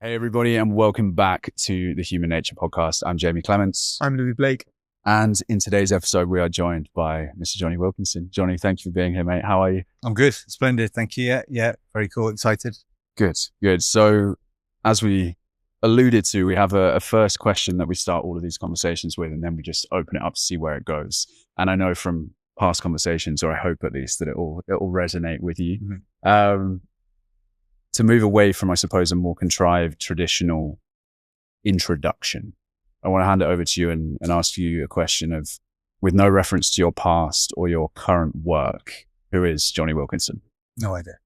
Hey everybody, and welcome back to the Human Nature Podcast. I'm Jamie Clements. I'm Louis Blake. And in today's episode, we are joined by Mr. Jonny Wilkinson. Jonny, thank you for being here, mate. How are you? I'm good. Splendid. Thank you. Yeah. Very cool. Excited. Good. So as we alluded to, we have a first question that we start all of these conversations with, and then we just open it up to see where it goes. And I know from past conversations, or I hope at least, that it will resonate with you. Mm-hmm. To move away from, I suppose, a more contrived, traditional introduction, I want to hand it over to you and ask you a question of, with no reference to your past or your current work, who is Jonny Wilkinson? No idea.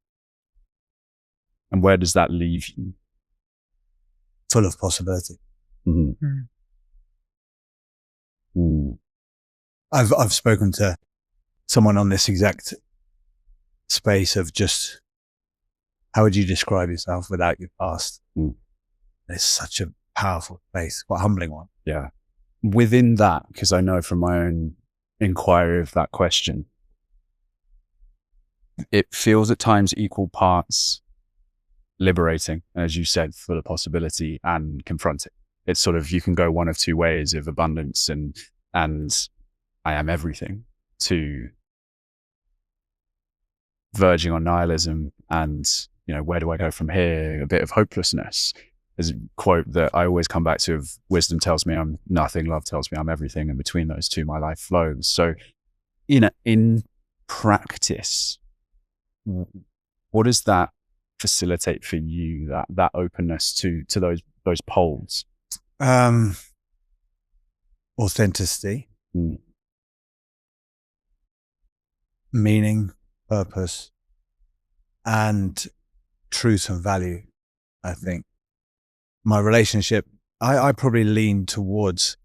And where does that leave you? Full of possibility. Mm-hmm. Mm. I've spoken to someone on this exact space of just, how would you describe yourself without your past? Mm. It's such a powerful space, quite a humbling one. Yeah. Within that, because I know from my own inquiry of that question, it feels at times equal parts liberating, as you said, full of possibility, and confronting. It's sort of, you can go one of two ways of abundance and I am everything, to verging on nihilism and, you know, where do I go from here? A bit of hopelessness. There's a quote that I always come back to of, wisdom tells me I'm nothing, love tells me I'm everything, and between those two, my life flows. So, in practice, what does that facilitate for you, that openness to those poles? Authenticity, meaning, purpose, and truth and value. I think my relationship, I probably lean towards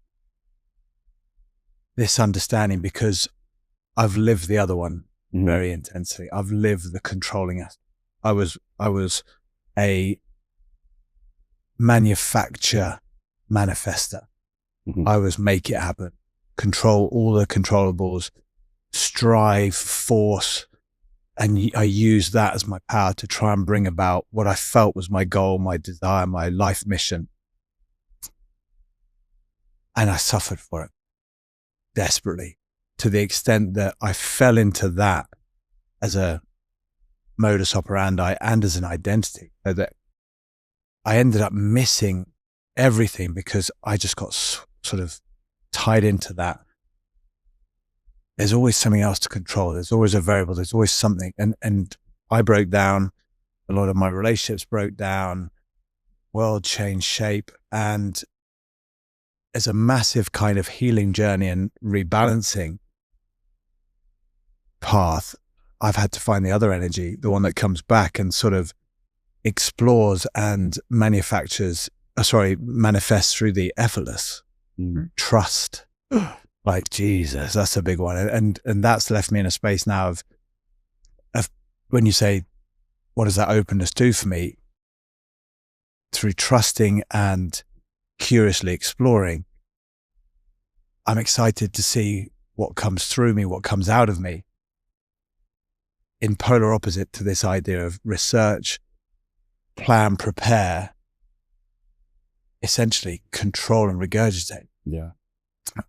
this understanding because I've lived the other one very intensely. I've lived the controlling aspect. I was a manufacturer, manifester. Mm-hmm. I was make it happen, control all the controllables, strive, force. And I used that as my power to try and bring about what I felt was my goal, my desire, my life mission. And I suffered for it desperately, to the extent that I fell into that as a modus operandi and as an identity, so that I ended up missing everything because I just got sort of tied into that. There's always something else to control. There's always a variable. There's always something. And I broke down. A lot of my relationships broke down. World changed shape. And as a massive kind of healing journey and rebalancing path, I've had to find the other energy, the one that comes back and sort of explores and manifests through the effortless. Trust. Like, Jesus, that's a big one. And that's left me in a space now of when you say, what does that openness do for me? Through trusting and curiously exploring, I'm excited to see what comes through me, what comes out of me, in polar opposite to this idea of research, plan, prepare, essentially control and regurgitate. Yeah.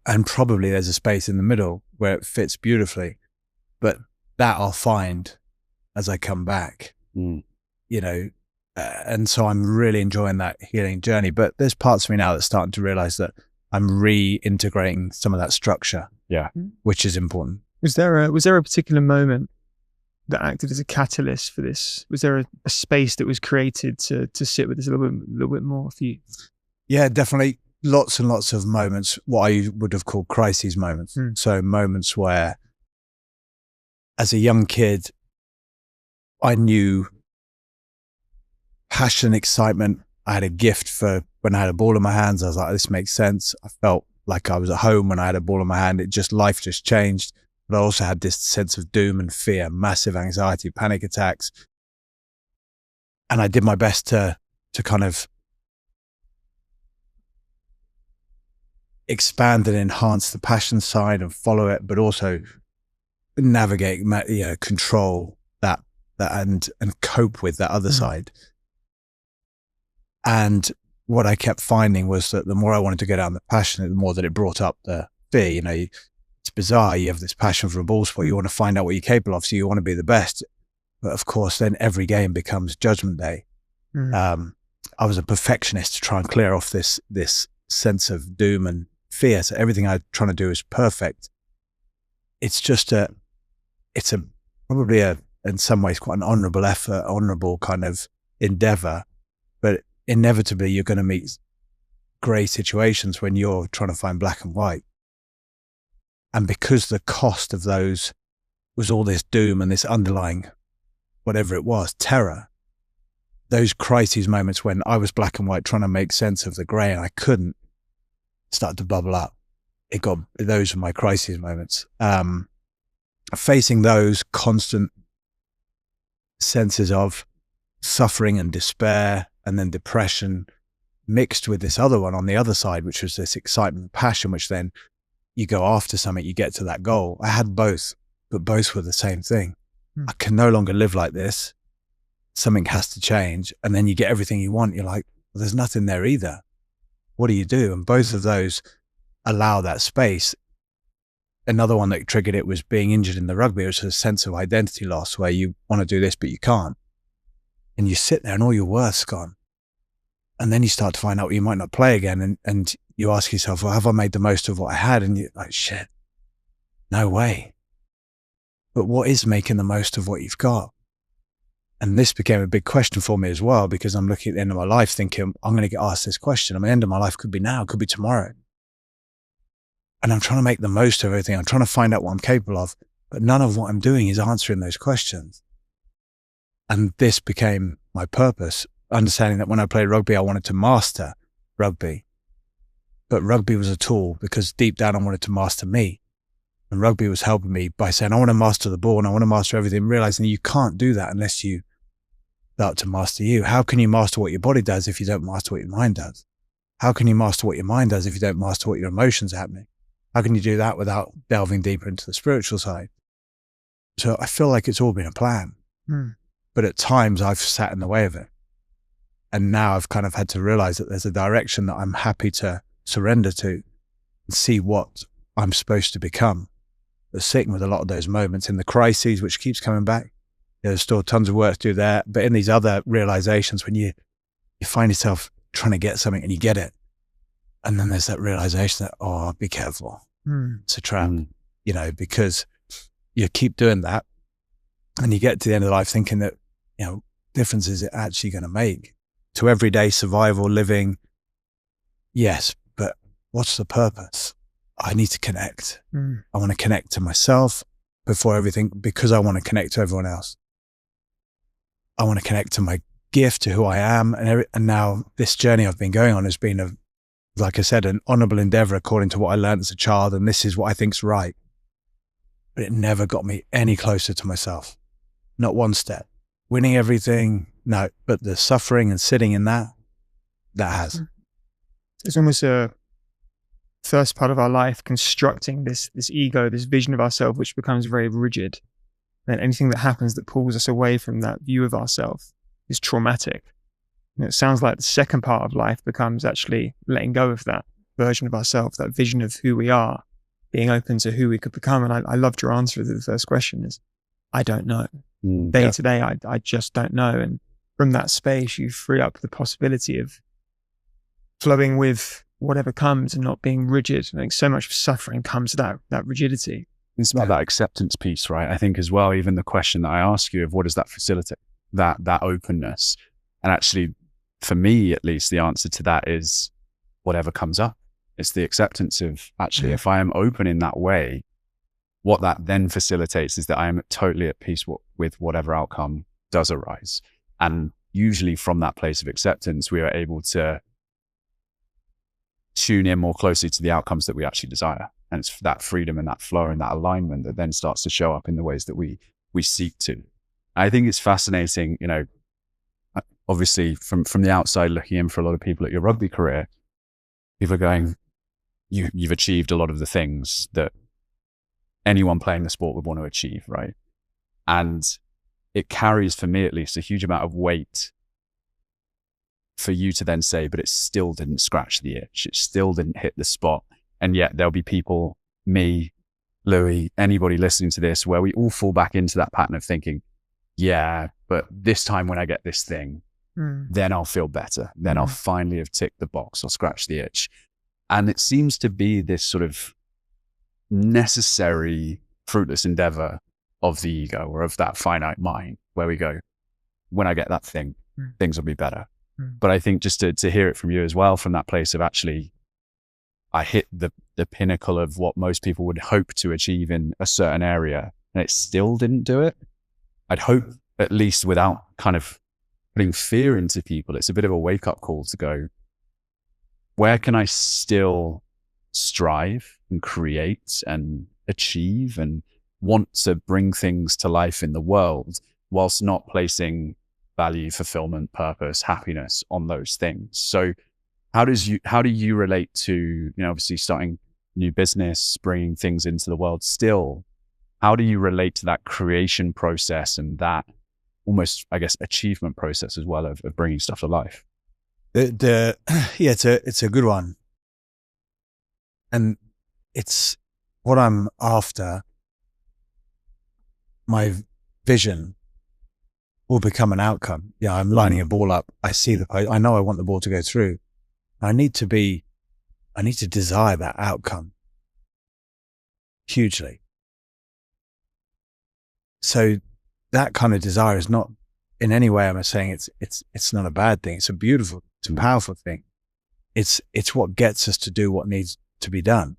And probably there's a space in the middle where it fits beautifully, but that I'll find as I come back, you know, and so I'm really enjoying that healing journey. But there's parts of me now that's starting to realize that I'm reintegrating some of that structure, which is important. Was there a particular moment that acted as a catalyst for this? Was there a space that was created to sit with this a little bit more for you? Yeah, definitely. Lots and lots of moments, what I would have called crises moments. So moments where, as a young kid, I knew passion, excitement. I had a gift for when I had a ball in my hands. I was like, this makes sense. I felt like I was at home when I had a ball in my hand. Life just changed. But I also had this sense of doom and fear, massive anxiety, panic attacks. And I did my best to kind of expand and enhance the passion side and follow it, but also navigate, control that and cope with that other side. And what I kept finding was that the more I wanted to go down the passion, the more that it brought up the fear. You know, it's bizarre. You have this passion for a ball sport. You want to find out what you're capable of. So you want to be the best. But of course, then every game becomes judgment day. I was a perfectionist to try and clear off this sense of doom and fear. So everything I'm trying to do is perfect. It's just probably in some ways quite an honorable effort, honorable kind of endeavor. But inevitably you're going to meet gray situations when you're trying to find black and white. And because the cost of those was all this doom and this underlying, whatever it was, terror, those crises moments when I was black and white trying to make sense of the gray and I couldn't, start to bubble up. Those were my crisis moments. Facing those constant senses of suffering and despair and then depression mixed with this other one on the other side, which was this excitement and passion, which then you go after something, you get to that goal. I had both, but both were the same thing. I can no longer live like this. Something has to change. And then you get everything you want. You're like, well, there's nothing there either. What do you do? And both of those allow that space. Another one that triggered it was being injured in the rugby. It was a sense of identity loss where you want to do this, but you can't. And you sit there and all your worth's gone. And then you start to find out you might not play again. And you ask yourself, well, have I made the most of what I had? And you're like, shit, no way. But what is making the most of what you've got? And this became a big question for me as well, because I'm looking at the end of my life thinking, I'm going to get asked this question. I mean, the end of my life could be now, could be tomorrow. And I'm trying to make the most of everything. I'm trying to find out what I'm capable of, but none of what I'm doing is answering those questions. And this became my purpose, understanding that when I played rugby, I wanted to master rugby. But rugby was a tool because deep down I wanted to master me. And rugby was helping me by saying, I want to master the ball and I want to master everything, realizing you can't do that unless you start to master you. How can you master what your body does if you don't master what your mind does? How can you master what your mind does if you don't master what your emotions are happening? How can you do that without delving deeper into the spiritual side? So I feel like it's all been a plan. But at times I've sat in the way of it. And now I've kind of had to realize that there's a direction that I'm happy to surrender to and see what I'm supposed to become. But sitting with a lot of those moments in the crises, which keeps coming back. There's still tons of work to do there. But in these other realizations, when you find yourself trying to get something and you get it, and then there's that realization that, oh, be careful. It's a trap, you know, because you keep doing that and you get to the end of life thinking that, you know, difference is it actually going to make to everyday survival living? Yes, but what's the purpose? I need to connect. I want to connect to myself before everything, because I want to connect to everyone else. I want to connect to my gift, to who I am. And now this journey I've been going on has been, like I said, an honorable endeavor according to what I learned as a child. And this is what I think's right. But it never got me any closer to myself. Not one step. Winning everything, no. But the suffering and sitting in that has. It's almost a first part of our life constructing this ego, this vision of ourselves, which becomes very rigid. And anything that happens that pulls us away from that view of ourselves is traumatic. And it sounds like the second part of life becomes actually letting go of that version of ourselves, that vision of who we are, being open to who we could become. And I loved your answer to the first question is, I don't know. Day to day, I just don't know. And from that space, you free up the possibility of flowing with whatever comes and not being rigid. I think so much suffering comes to that rigidity. It's about that acceptance piece, right? I think as well, even the question that I ask you of what does that facilitate, that openness. And actually, for me, at least, the answer to that is whatever comes up. It's the acceptance of actually, if I am open in that way, what that then facilitates is that I am totally at peace with whatever outcome does arise. And usually from that place of acceptance, we are able to tune in more closely to the outcomes that we actually desire. And it's that freedom and that flow and that alignment that then starts to show up in the ways that we seek to. I think it's fascinating, you know, obviously from the outside looking in for a lot of people at your rugby career, people are going, you've achieved a lot of the things that anyone playing the sport would want to achieve, right? And it carries, for me at least, a huge amount of weight for you to then say, but it still didn't scratch the itch. It still didn't hit the spot. And yet there'll be people, me, Louis, anybody listening to this, where we all fall back into that pattern of thinking, yeah, but this time when I get this thing, then I'll feel better. Then I'll finally have ticked the box or scratched the itch. And it seems to be this sort of necessary fruitless endeavor of the ego or of that finite mind where we go, when I get that thing, things will be better. But I think just to hear it from you as well, from that place of actually, I hit the pinnacle of what most people would hope to achieve in a certain area and it still didn't do it. I'd hope, at least without kind of putting fear into people, it's a bit of a wake up call to go, where can I still strive and create and achieve and want to bring things to life in the world whilst not placing value, fulfillment, purpose, happiness on those things? So how do you relate to, obviously starting new business, bringing things into the world still? How do you relate to that creation process and that almost, I guess, achievement process as well of bringing stuff to life? Yeah, it's a good one. And it's what I'm after. My vision will become an outcome. Yeah, I'm lining a ball up. I see the post. I know I want the ball to go through. I need to desire that outcome hugely. So that kind of desire is not in any way am I saying it's not a bad thing. It's a beautiful, it's a powerful thing. It's what gets us to do what needs to be done.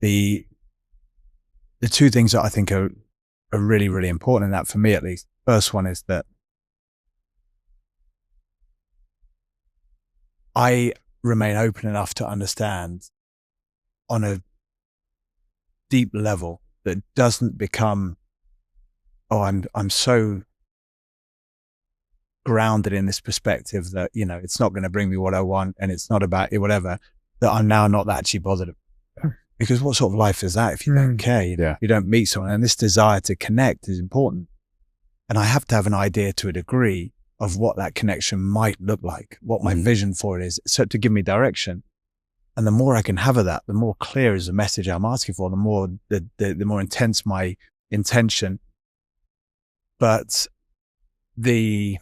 The two things that I think are really, really important in that, for me at least. First one is that I remain open enough to understand on a deep level that doesn't become, I'm so grounded in this perspective that, it's not going to bring me what I want and it's not about it, whatever, that I'm now not actually bothered. Because what sort of life is that if you don't care, you don't meet someone? And this desire to connect is important. And I have to have an idea to a degree of what that connection might look like, what my vision for it is, so to give me direction. And the more I can have of that, the more clear is the message I'm asking for, the more intense my intention. But the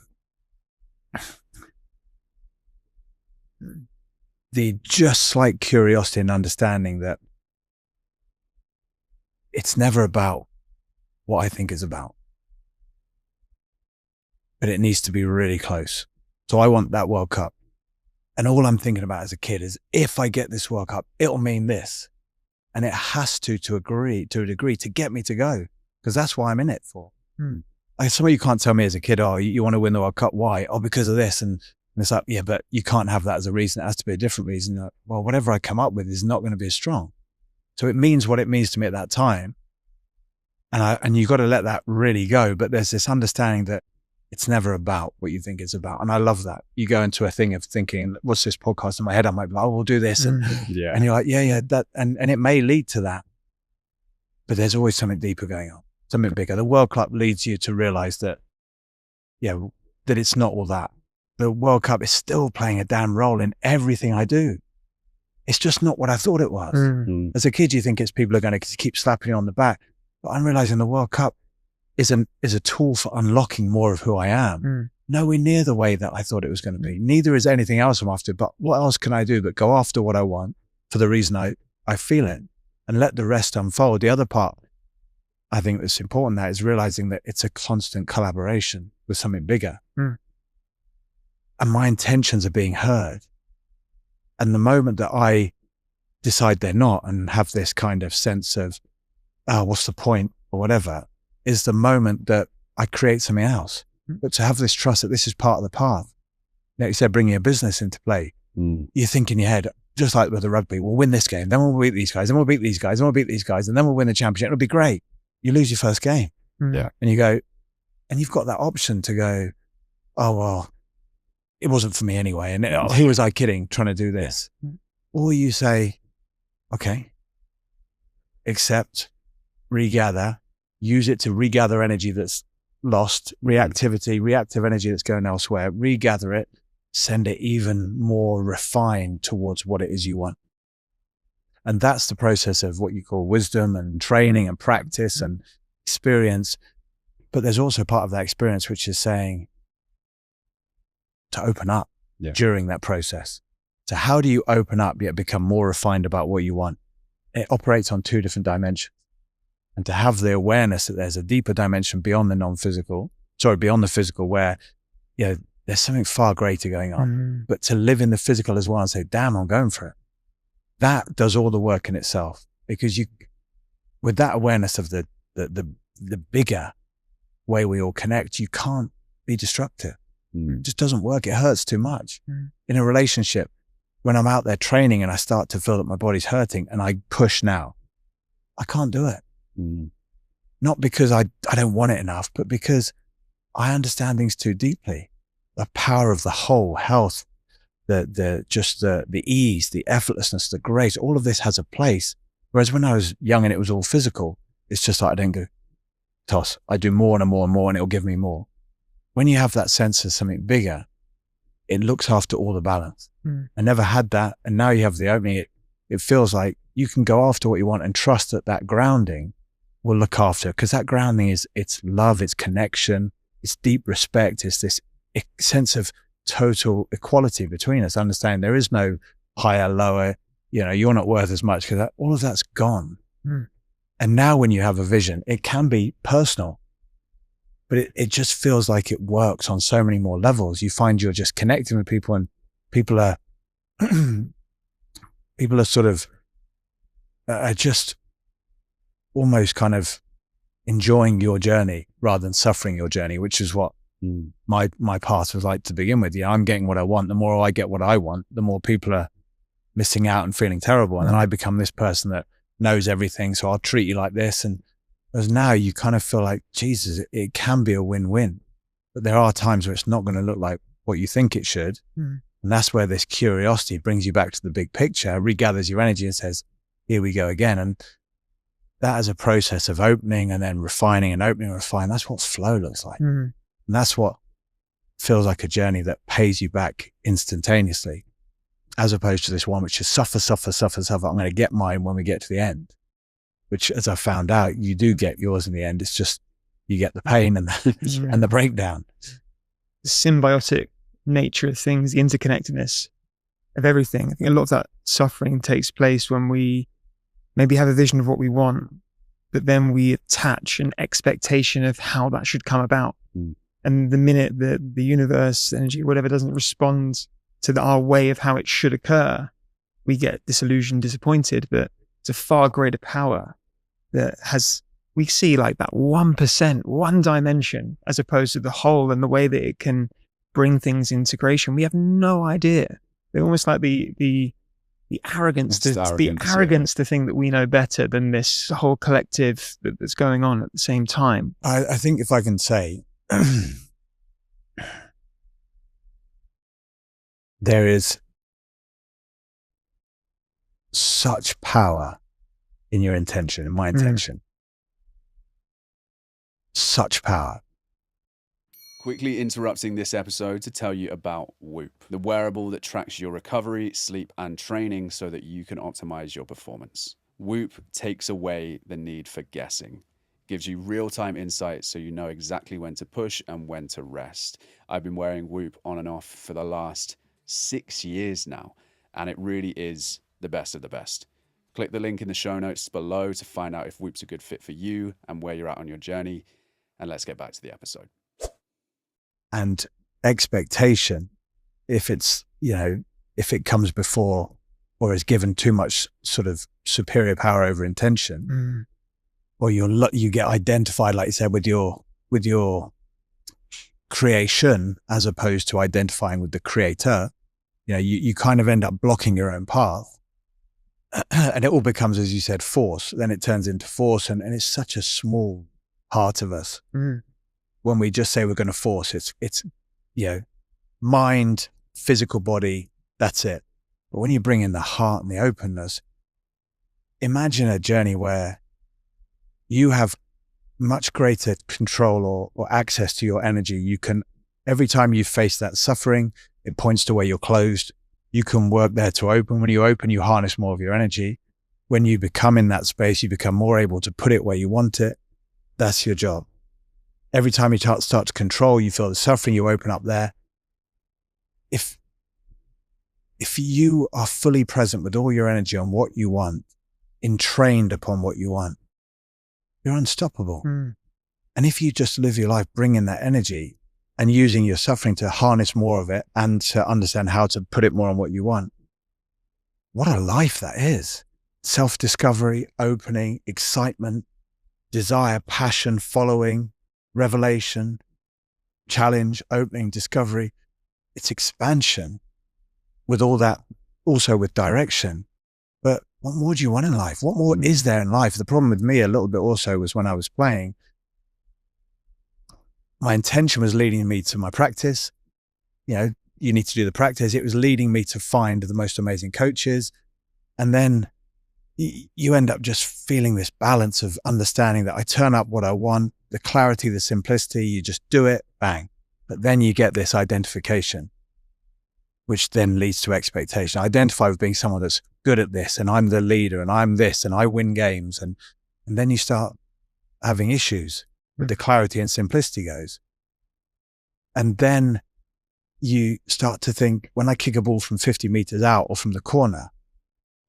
just slight curiosity and understanding that it's never about what I think it's about, but it needs to be really close. So I want that World Cup. And all I'm thinking about as a kid is, if I get this World Cup, it'll mean this. And it has to a degree, to get me to go, because that's why I'm in it for. Some of you can't tell me as a kid, you want to win the World Cup. Why? Because of this. And it's like, yeah, but you can't have that as a reason. It has to be a different reason. Well, whatever I come up with is not going to be as strong. So it means what it means to me at that time. And you've got to let that really go. But there's this understanding that it's never about what you think it's about. And I love that. You go into a thing of thinking, what's this podcast in my head? I might be like, we'll do this. And you're like, that, and it may lead to that, but there's always something deeper going on, something bigger. The World Cup leads you to realize that, that it's not all that. The World Cup is still playing a damn role in everything I do. It's just not what I thought it was. As a kid, you think it's people are going to keep slapping you on the back, but I'm realizing the World Cup is a tool for unlocking more of who I am. Nowhere near the way that I thought it was going to be. Neither is anything else I'm after, but what else can I do but go after what I want for the reason I feel it and let the rest unfold. The other part I think that's important that is realizing that it's a constant collaboration with something bigger. And my intentions are being heard. And the moment that I decide they're not and have this kind of sense of, what's the point or whatever, is the moment that I create something else. But to have this trust that this is part of the path. You said bringing a business into play. You think in your head, just like with the rugby, we'll win this game, then we'll beat these guys, then we'll beat these guys, then we'll beat these guys, and then we'll win the championship. It'll be great. You lose your first game. And you go, and you've got that option to go, oh, well, it wasn't for me anyway. And who was I kidding trying to do this? Or you say, okay, accept, regather, use it to regather energy that's lost, reactive energy that's going elsewhere, regather it, send it even more refined towards what it is you want. And that's the process of what you call wisdom and training and practice and experience. But there's also part of that experience which is saying to open up during that process. So how do you open up yet become more refined about what you want? It operates on two different dimensions. And to have the awareness that there's a deeper dimension beyond beyond the physical, where, you know, there's something far greater going on. But to live in the physical as well and say, damn, I'm going for it. That does all the work in itself, because with that awareness of the bigger way we all connect, you can't be destructive. It just doesn't work. It hurts too much. In a relationship, when I'm out there training and I start to feel that my body's hurting and I push now, I can't do it. Not because I don't want it enough, but because I understand things too deeply. The power of the whole, health, the ease, the effortlessness, the grace, all of this has a place. Whereas when I was young and it was all physical, it's just like I don't go toss. I do more and more and more and it'll give me more. When you have that sense of something bigger, it looks after all the balance. I never had that. And now you have the opening. It feels like you can go after what you want and trust that grounding will look after, because that grounding it's love, it's connection, it's deep respect, it's this sense of total equality between us, understanding there is no higher, lower, you're not worth as much, because all of that's gone. And now when you have a vision, it can be personal, but it just feels like it works on so many more levels. You find you're just connecting with people, and people are sort of just almost kind of enjoying your journey rather than suffering your journey, which is what my path was like to begin with. I'm getting what I want. The more I get what I want, the more people are missing out and feeling terrible. And then I become this person that knows everything, so I'll treat you like this. And as now you kind of feel like, Jesus, it can be a win-win. But there are times where it's not going to look like what you think it should. And that's where this curiosity brings you back to the big picture, regathers your energy and says, here we go again. And that is a process of opening and then refining and opening and refining. That's what flow looks like. And that's what feels like a journey that pays you back instantaneously, as opposed to this one which is suffer. I'm going to get mine when we get to the end, which, as I found out, you do get yours in the end. It's just you get the pain and the breakdown. The symbiotic nature of things, the interconnectedness of everything. I think a lot of that suffering takes place when we maybe have a vision of what we want, but then we attach an expectation of how that should come about. And the minute the universe, energy, whatever, doesn't respond to our way of how it should occur, we get disillusioned, disappointed. But it's a far greater power that we see like that 1%, one dimension, as opposed to the whole, and the way that it can bring things into integration. We have no idea. They're almost like the arrogance to think that we know better than this whole collective that's going on at the same time. I think if I can say, there is such power in your intention, in my intention. Such power. Quickly interrupting this episode to tell you about Whoop, the wearable that tracks your recovery, sleep, and training so that you can optimize your performance. Whoop takes away the need for guessing, gives you real-time insights so you know exactly when to push and when to rest. I've been wearing Whoop on and off for the last 6 years now, and it really is the best of the best. Click the link in the show notes below to find out if Whoop's a good fit for you and where you're at on your journey. And let's get back to the episode. And expectation, if it comes before or is given too much sort of superior power over intention, or you get identified, like you said, with your creation as opposed to identifying with the creator, you kind of end up blocking your own path. And it all becomes, as you said, force. Then it turns into force, and it's such a small part of us. When we just say we're going to force, it's mind, physical body, that's it. But when you bring in the heart and the openness, imagine a journey where you have much greater control or access to your energy. You can, every time you face that suffering, It points to where you're closed. You can work there to open. When you open, you harness more of your energy. When you become in that space, you become more able to put it where you want it. That's your job. Every time you start to control, you feel the suffering, you open up there. If you are fully present with all your energy on what you want, entrained upon what you want, you're unstoppable. And if you just live your life bringing that energy and using your suffering to harness more of it and to understand how to put it more on what you want, what a life that is. Self-discovery, opening, excitement, desire, passion, following, revelation, challenge, opening, discovery. It's expansion with all that, also with direction. But what more do you want in life? What more is there in life? The problem with me a little bit also was when I was playing, my intention was leading me to my practice. You know, you need to do the practice. It was leading me to find the most amazing coaches. And then you end up just feeling this balance of understanding that I turn up what I want, the clarity, the simplicity, you just do it, bang. But then you get this identification, which then leads to expectation. I identify with being someone that's good at this, and I'm the leader, and I'm this, and I win games. And then you start having issues with the clarity and simplicity goes. And then you start to think, when I kick a ball from 50 meters out or from the corner,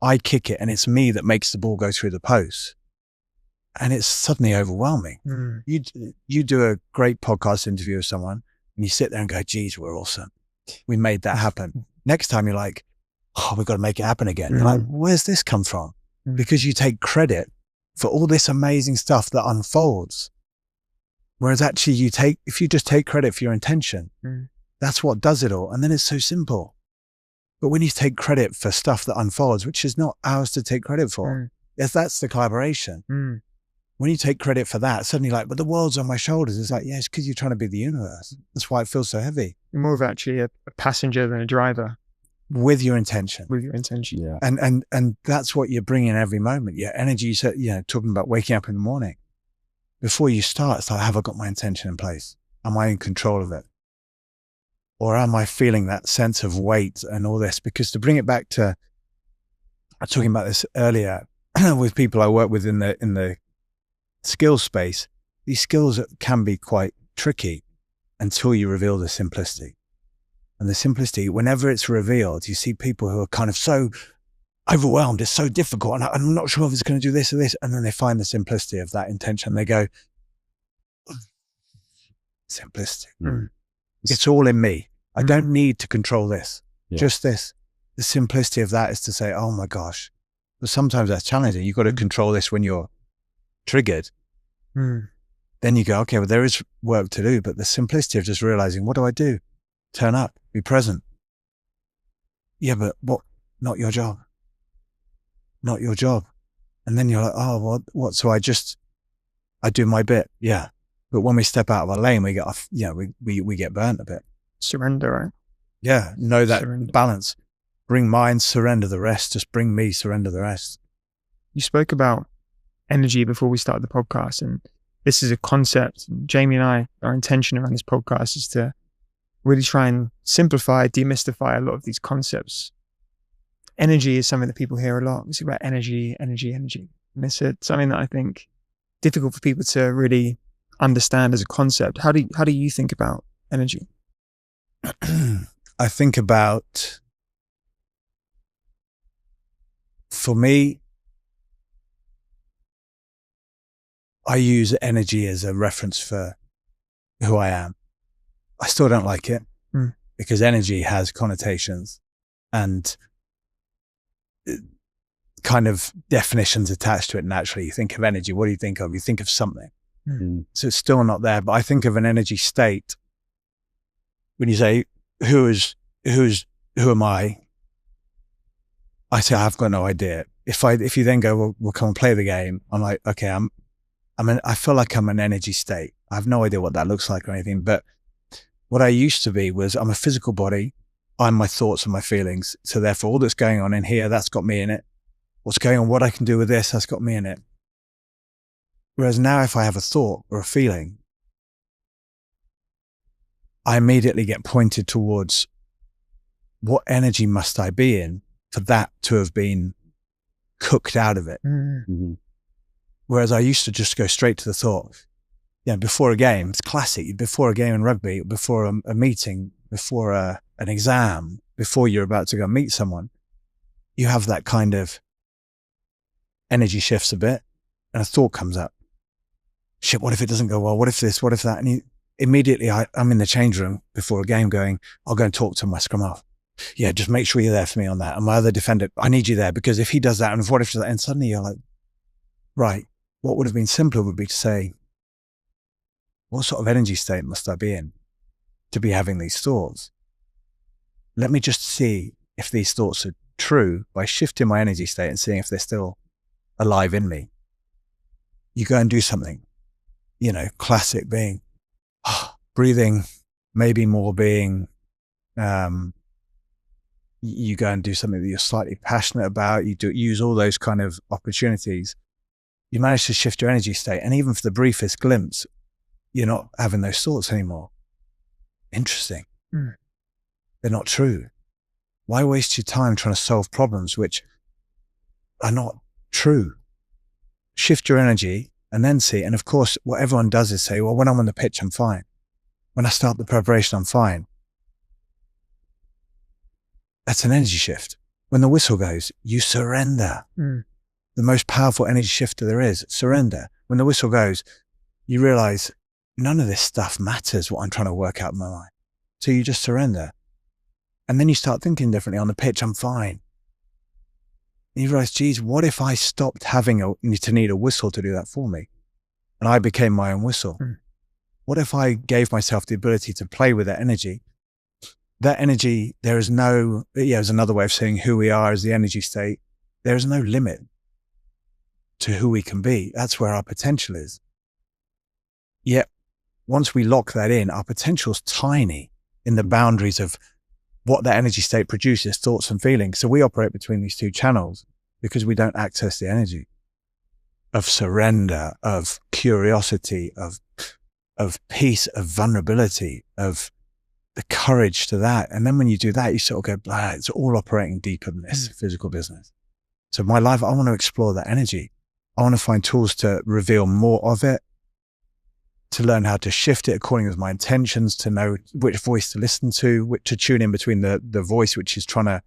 I kick it and it's me that makes the ball go through the post. And it's suddenly overwhelming. You do a great podcast interview with someone and you sit there and go, geez, we're awesome. We made that happen. Next time you're like, oh, we've got to make it happen again. You're like, where's this come from? Because you take credit for all this amazing stuff that unfolds. Whereas actually if you just take credit for your intention, that's what does it all. And then it's so simple. But when you take credit for stuff that unfolds, which is not ours to take credit for, yes, that's the collaboration. When you take credit for that, suddenly like, but the world's on my shoulders. It's like, yeah, it's because you're trying to be the universe. That's why it feels so heavy. You're more of actually a passenger than a driver. With your intention. With your intention. Yeah. And that's what you're bringing every moment. Your energy, talking about waking up in the morning. Before you start, it's like, have I got my intention in place? Am I in control of it? Or am I feeling that sense of weight and all this? Because to bring it back to, I was talking about this earlier with people I work with in the skill space, these skills can be quite tricky until you reveal the simplicity. And the simplicity, whenever it's revealed, you see people who are kind of so overwhelmed, it's so difficult, and I'm not sure if it's going to do this or this. And then they find the simplicity of that intention. They go, simplicity. It's all in me. I don't need to control this. Just this. The simplicity of that is to say, oh my gosh. But sometimes that's challenging. You've got to control this when you're triggered. Then you go, okay, well, there is work to do, but the simplicity of just realizing, what do I do? Turn up, be present. Yeah, but what? Not your job. Not your job. And then you're like, oh, what? So I do my bit. Yeah. But when we step out of our lane, we get off, we get burnt a bit. Surrender, right? Yeah. Know that Surrender. balance. Bring mine, surrender the rest. Just bring me, surrender the rest. You spoke about energy before we started the podcast, and this is a concept. Jamie and I, our intention around this podcast is to really try and simplify, demystify a lot of these concepts. Energy is something that people hear a lot. We speak about energy. And it's something that I think difficult for people to really understand as a concept. How do you think about energy? I think about, for me, I use energy as a reference for who I am. I still don't like it because energy has connotations and kind of definitions attached to it naturally. You think of energy, what do you think of? You think of something. So it's still not there, but I think of an energy state. When you say, who am I? I say, I've got no idea. If you then go, well, we'll come and play the game. I'm like, okay, I feel like I'm an energy state. I have no idea what that looks like or anything, but what I used to be was I'm a physical body. I'm my thoughts and my feelings. So therefore all that's going on in here, that's got me in it. What's going on, what I can do with this, that's got me in it. Whereas now if I have a thought or a feeling, I immediately get pointed towards what energy must I be in for that to have been cooked out of it? Mm-hmm. Whereas I used to just go straight to the thought, before a game, it's classic, before a game in rugby, before a meeting, before an exam, before you're about to go meet someone, you have that kind of energy shifts a bit and a thought comes up. Shit, what if it doesn't go well? What if this, what if that? And immediately I'm in the change room before a game going, I'll go and talk to my scrum half. Yeah, just make sure you're there for me on that. And my other defender, I need you there because if he does that and what if that, and suddenly you're like, right, what would have been simpler would be to say, what sort of energy state must I be in to be having these thoughts? Let me just see if these thoughts are true by shifting my energy state and seeing if they're still alive in me. You go and do something, classic being, breathing, maybe more being, you go and do something that you're slightly passionate about. You use all those kind of opportunities. You manage to shift your energy state. And even for the briefest glimpse, you're not having those thoughts anymore. Interesting. They're not true. Why waste your time trying to solve problems which are not true? Shift your energy and then see. And of course, what everyone does is say, well, when I'm on the pitch, I'm fine. When I start the preparation, I'm fine. That's an energy shift. When the whistle goes, you surrender. The most powerful energy shifter there is, surrender. When the whistle goes, you realize none of this stuff matters, what I'm trying to work out in my mind. So you just surrender. And then you start thinking differently. On the pitch, I'm fine. And you realize, geez, what if I stopped having to need a whistle to do that for me? And I became my own whistle. What if I gave myself the ability to play with that energy? That energy, there is no, there's another way of saying who we are as the energy state. There is no limit to who we can be. That's where our potential is. Yet, once we lock that in, our potential's tiny in the boundaries of what that energy state produces, thoughts and feelings. So we operate between these two channels because we don't access the energy of surrender, of curiosity, of peace, of vulnerability, of the courage to that. And then when you do that, you sort of go, blah, it's all operating deeper than this physical business. So my life, I want to explore that energy. I want to find tools to reveal more of it, to learn how to shift it according to my intentions, to know which voice to listen to tune in between the voice which is trying to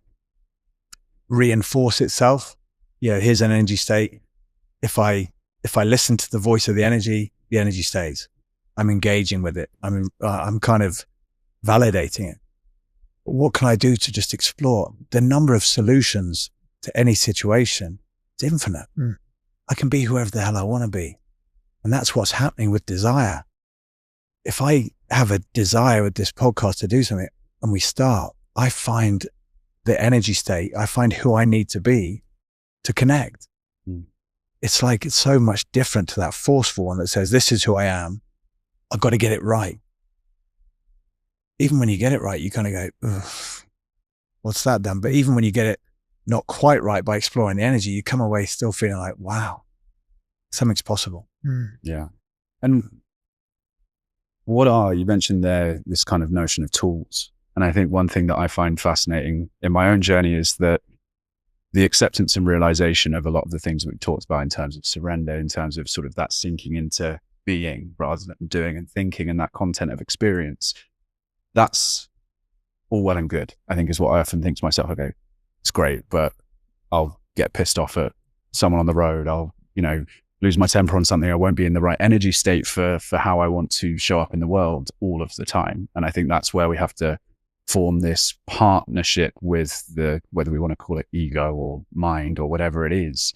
reinforce itself. Here's an energy state. If I listen to the voice of the energy stays. I'm engaging with it. I'm kind of validating it. What can I do to just explore? The number of solutions to any situation is infinite. I can be whoever the hell I want to be. And that's what's happening with desire. If I have a desire with this podcast to do something and we start, I find the energy state, I find who I need to be to connect. It's like, it's so much different to that forceful one that says, this is who I am. I've got to get it right. Even when you get it right, you kind of go, ugh, what's that done? But even when you get it not quite right by exploring the energy, you come away still feeling like, wow, something's possible. Yeah. And you mentioned there, this kind of notion of tools. And I think one thing that I find fascinating in my own journey is that the acceptance and realization of a lot of the things we've talked about in terms of surrender, in terms of sort of that sinking into being rather than doing and thinking, and that content of experience, that's all well and good, I think, is what I often think to myself. Okay, it's great, but I'll get pissed off at someone on the road. I'll, lose my temper on something. I won't be in the right energy state for how I want to show up in the world all of the time. And I think that's where we have to form this partnership with whether we want to call it ego or mind or whatever it is.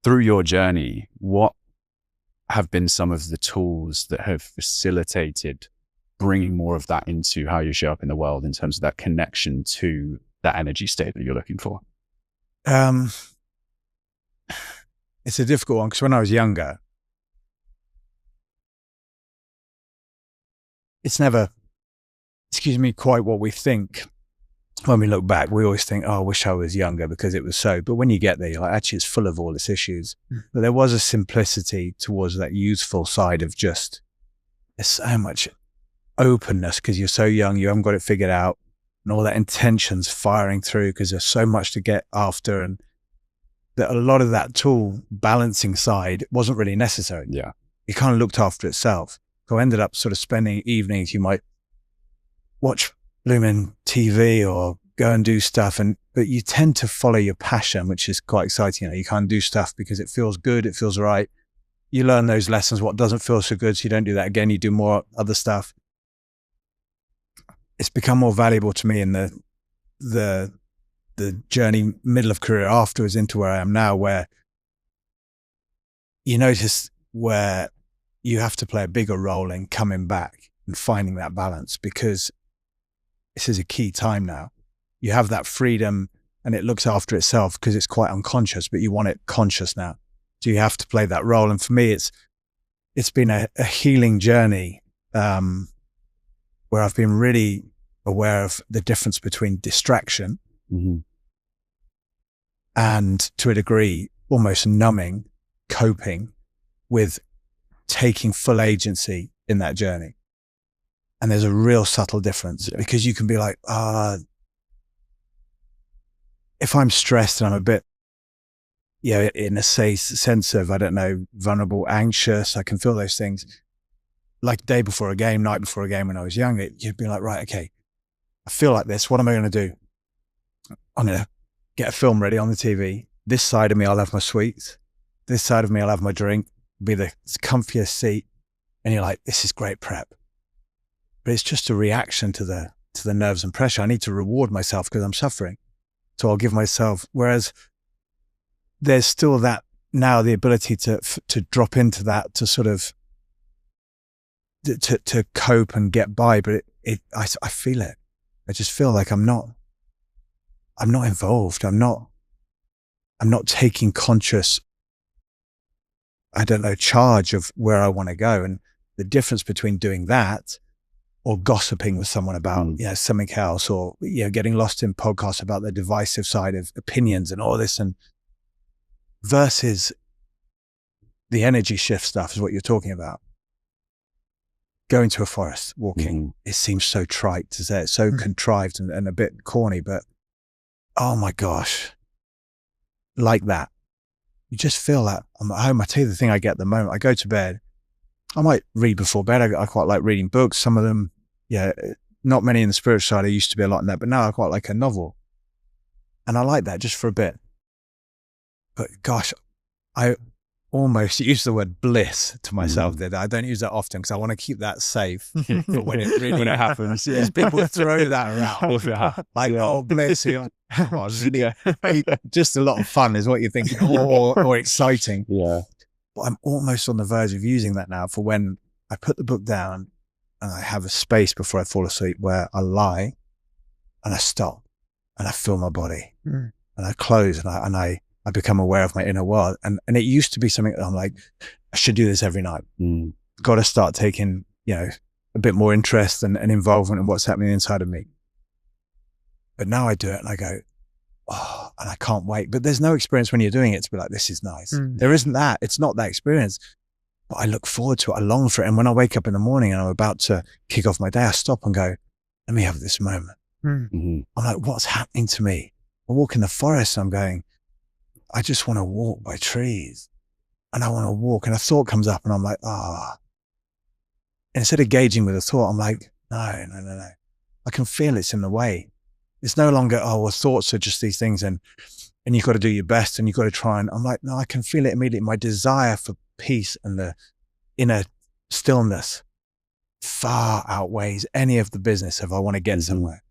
Through your journey, what have been some of the tools that have facilitated bringing more of that into how you show up in the world in terms of that connection to that energy state that you're looking for? It's a difficult one because when I was younger, it's never, quite what we think. When we look back, we always think, oh, I wish I was younger because it was so. But when you get there, you're like, actually, it's full of all its issues. But there was a simplicity towards that youthful side of just, there's so much openness because you're so young, you haven't got it figured out. and all that intention's firing through because there's so much to get after, and that a lot of that tool balancing side wasn't really necessary. Yeah. It kind of looked after itself. So I ended up sort of spending evenings, you might watch blooming TV or go and do stuff, but you tend to follow your passion, which is quite exciting. You know, you can't do stuff because it feels good, it feels right. You learn those lessons, what doesn't feel so good, so you don't do that again, you do more other stuff. It's become more valuable to me in the journey, middle of career afterwards into where I am now, where you notice where you have to play a bigger role in coming back and finding that balance, because this is a key time now. You have that freedom and it looks after itself because it's quite unconscious, but you want it conscious now. So you have to play that role. And for me, it's been a healing journey, where I've been really aware of the difference between distraction and, to a degree, almost numbing, coping with taking full agency in that journey. And there's a real subtle difference, because you can be like, if I'm stressed and I'm a bit, in a sense of, I don't know, vulnerable, anxious, I can feel those things. Like day before a game, night before a game when I was young, you'd be like, right, okay, I feel like this. What am I going to do? I'm going to get a film ready on the TV. This side of me, I'll have my sweets. This side of me, I'll have my drink, be the comfiest seat. And you're like, this is great prep. But it's just a reaction to the nerves and pressure. I need to reward myself because I'm suffering. So I'll give myself, whereas there's still that now, the ability to drop into that, to sort of, to cope and get by. But I feel it. I just feel like I'm not involved. I'm not taking conscious, I don't know, charge of where I want to go. And the difference between doing that or gossiping with someone about, something else, or, getting lost in podcasts about the divisive side of opinions and all this, and versus the energy shift stuff is what you're talking about. Going to a forest, walking, it seems so trite to say, it's so contrived and a bit corny, but oh my gosh, like that. You just feel that. I'm at home. I tell you the thing I get at the moment, I go to bed, I might read before bed. I quite like reading books. Some of them, not many in the spiritual side. I used to be a lot in that, but now I quite like a novel. And I like that just for a bit. But gosh, I almost use the word bliss to myself there. I don't use that often because I want to keep that safe for when it really when it happens. Because people throw that around. Like, oh, bliss. You're like, oh, just a lot of fun is what you're thinking, or exciting. Yeah. But I'm almost on the verge of using that now for when I put the book down and I have a space before I fall asleep where I lie and I stop and I feel my body and I close and I become aware of my inner world. And it used to be something that I'm like, I should do this every night. Got to start taking, a bit more interest and involvement in what's happening inside of me. But now I do it and I go, oh, and I can't wait. But there's no experience when you're doing it to be like, this is nice. There isn't that. It's not that experience. But I look forward to it. I long for it. And when I wake up in the morning and I'm about to kick off my day, I stop and go, let me have this moment. I'm like, what's happening to me? I walk in the forest and I'm going, I just want to walk by trees. And I want to walk. And a thought comes up and I'm like, And instead of gauging with a thought, I'm like, no. I can feel it's in the way. It's no longer, thoughts are just these things and you've got to do your best and you've got to try. And I'm like, no, I can feel it immediately. My desire for peace and the inner stillness far outweighs any of the business if I want to get somewhere.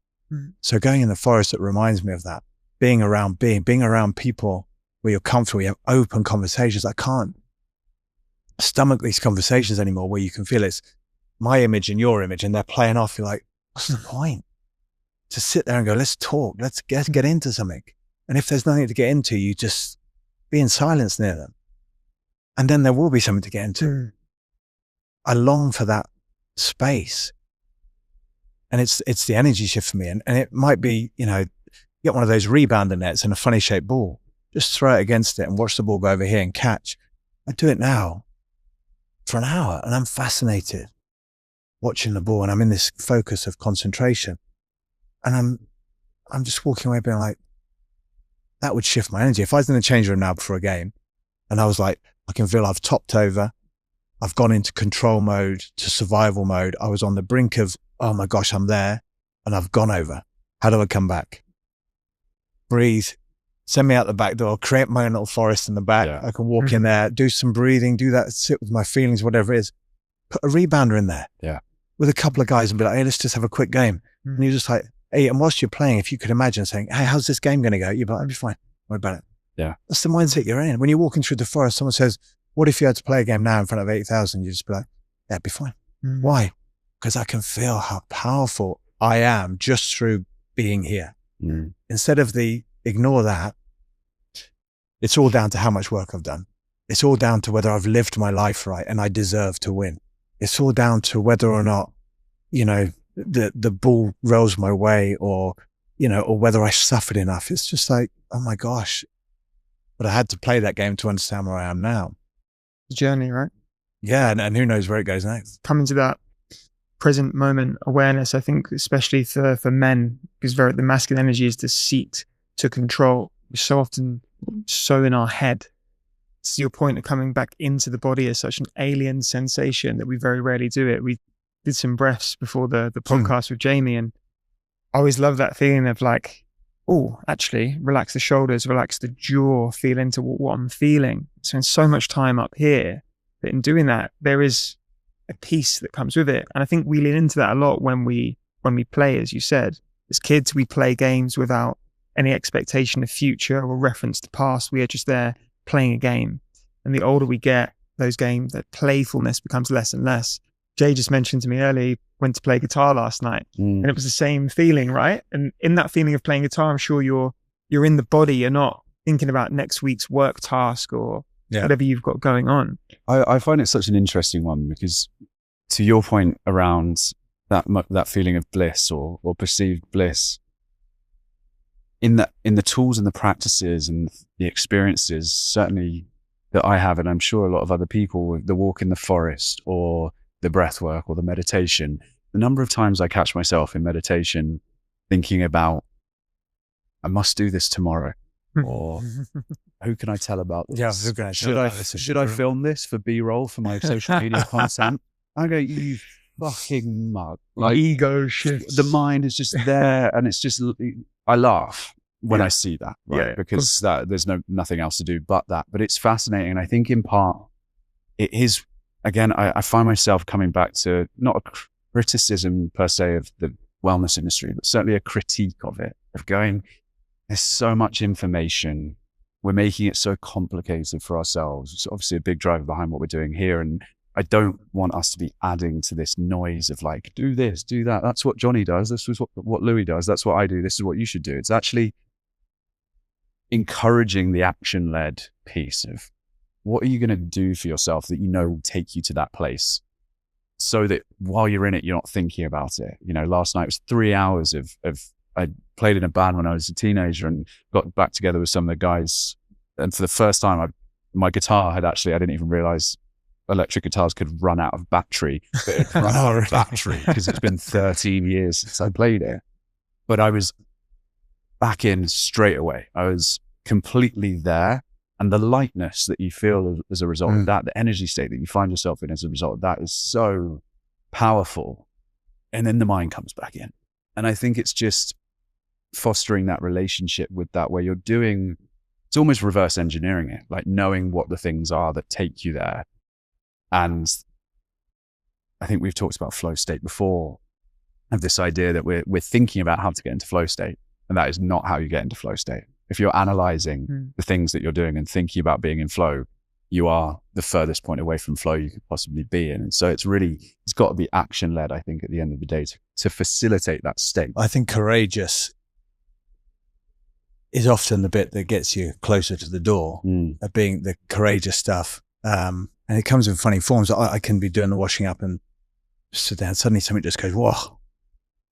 So going in the forest, it reminds me of that. Being around people where you're comfortable, you have open conversations. I can't stomach these conversations anymore where you can feel it's my image and your image and they're playing off. You're like, what's the point? To sit there and go, let's talk, let's get into something. And if there's nothing to get into, you just be in silence near them. And then there will be something to get into. I long for that space. And it's the energy shift for me. And it might be, get one of those rebounder nets and a funny shaped ball. Just throw it against it and watch the ball go over here and catch. I do it now for an hour and I'm fascinated watching the ball and I'm in this focus of concentration. And I'm just walking away being like, that would shift my energy. If I was in the change room now before a game and I was like, I can feel I've topped over, I've gone into control mode to survival mode. I was on the brink of, oh my gosh, I'm there and I've gone over. How do I come back? Breathe, send me out the back door, create my own little forest in the back. Yeah. I can walk in there, do some breathing, do that, sit with my feelings, whatever it is. Put a rebounder in there with a couple of guys and be like, hey, let's just have a quick game. And you're just like, hey, and whilst you're playing, if you could imagine saying, hey, how's this game going to go? You'd be like, I'll be fine. Don't worry about it. Yeah. That's the mindset you're in. When you're walking through the forest, someone says, what if you had to play a game now in front of 8,000? You just be like, yeah, it'd be fine. Why? Because I can feel how powerful I am just through being here. Instead of ignore that, it's all down to how much work I've done. It's all down to whether I've lived my life right and I deserve to win. It's all down to whether or not, the ball rolls my way or whether I suffered enough. It's just like, oh my gosh, but I had to play that game to understand where I am now. The journey, right? Yeah. And who knows where it goes next. Coming to that present moment awareness, I think, especially for men, because the masculine energy is to seek to control. We're so often so in our head. To your point of coming back into the body is such an alien sensation that we very rarely do it. We did some breaths before the podcast with Jamie, and I always love that feeling of like, oh, actually relax the shoulders, relax the jaw, feel into what I'm feeling. Spend so much time up here that in doing that, there is a peace that comes with it. And I think we lean into that a lot when we play, as you said. As kids, we play games without any expectation of future or reference to past. We are just there playing a game. And the older we get, those games, that playfulness becomes less and less. Jay just mentioned to me earlier, went to play guitar last night and it was the same feeling, right? And in that feeling of playing guitar, I'm sure you're in the body. You're not thinking about next week's work task or whatever you've got going on. I find it such an interesting one because to your point around that feeling of bliss or perceived bliss, in the tools and the practices and the experiences, certainly that I have, and I'm sure a lot of other people, the walk in the forest or the breath work or the meditation, the number of times I catch myself in meditation thinking about, I must do this tomorrow, or who can I tell about this? Yeah, who can I tell about this? Should I film this for B-roll for my social media content? I go, you fucking mug. Like, ego shifts. The mind is just there, and it's just, I laugh when I see that, right? Because there's nothing else to do but that. But it's fascinating, and I think in part it is. Again, I find myself coming back to not a criticism per se of the wellness industry, but certainly a critique of it, of going, there's so much information. We're making it so complicated for ourselves. It's obviously a big driver behind what we're doing here. And I don't want us to be adding to this noise of like, do this, do that. That's what Jonny does. This is what Louis does. That's what I do. This is what you should do. It's actually encouraging the action-led piece of, what are you going to do for yourself that will take you to that place so that while you're in it, you're not thinking about it? Last night was 3 hours of I played in a band when I was a teenager and got back together with some of the guys. And for the first time, my guitar I didn't even realize electric guitars could run out of battery, but it run out of battery because it's been 13 years since I played it. But I was back in straight away. I was completely there. And the lightness that you feel as a result of that, the energy state that you find yourself in as a result of that is so powerful. And then the mind comes back in. And I think it's just fostering that relationship with that where you're doing, it's almost reverse engineering it, like knowing what the things are that take you there. And I think we've talked about flow state before, of this idea that we're thinking about how to get into flow state. And that is not how you get into flow state. If you're analyzing the things that you're doing and thinking about being in flow, you are the furthest point away from flow you could possibly be in. And so it's got to be action led, I think, at the end of the day to facilitate that state. I think courageous is often the bit that gets you closer to the door of being the courageous stuff. And it comes in funny forms. I can be doing the washing up and sit down. Suddenly something just goes, whoa.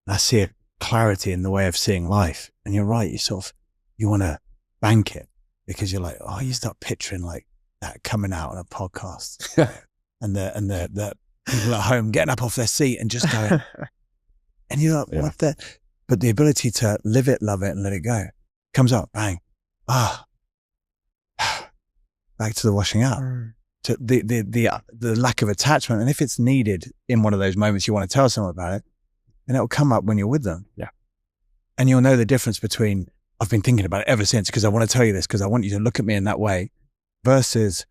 I see a clarity in the way of seeing life. And you're right. You want to bank it because you're like, oh, you start picturing like that coming out on a podcast and the people at home getting up off their seat and just going, and you're like, what the, but the ability to live it, love it, and let it go comes up, bang, back to the washing out, to the lack of attachment. And if it's needed in one of those moments you want to tell someone about it, then it'll come up when you're with them. Yeah. And you'll know the difference between, I've been thinking about it ever since because I want to tell you this because I want you to look at me in that way, versus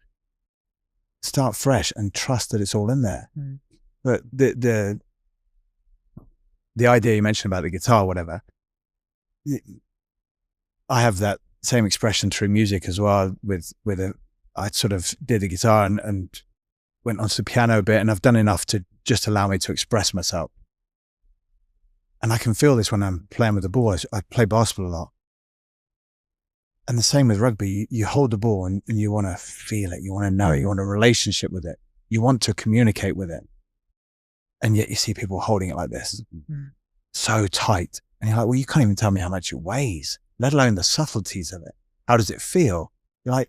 start fresh and trust that it's all in there. But the idea you mentioned about the guitar, whatever, I have that same expression through music as well. I sort of did the guitar and went onto the piano a bit, and I've done enough to just allow me to express myself. And I can feel this when I'm playing with the ball. I play basketball a lot. And the same with rugby. You hold the ball and you want to feel it. You want to know it. You want a relationship with it. You want to communicate with it. And yet you see people holding it like this, so tight. And you're like, well, you can't even tell me how much it weighs, let alone the subtleties of it. How does it feel? You're like,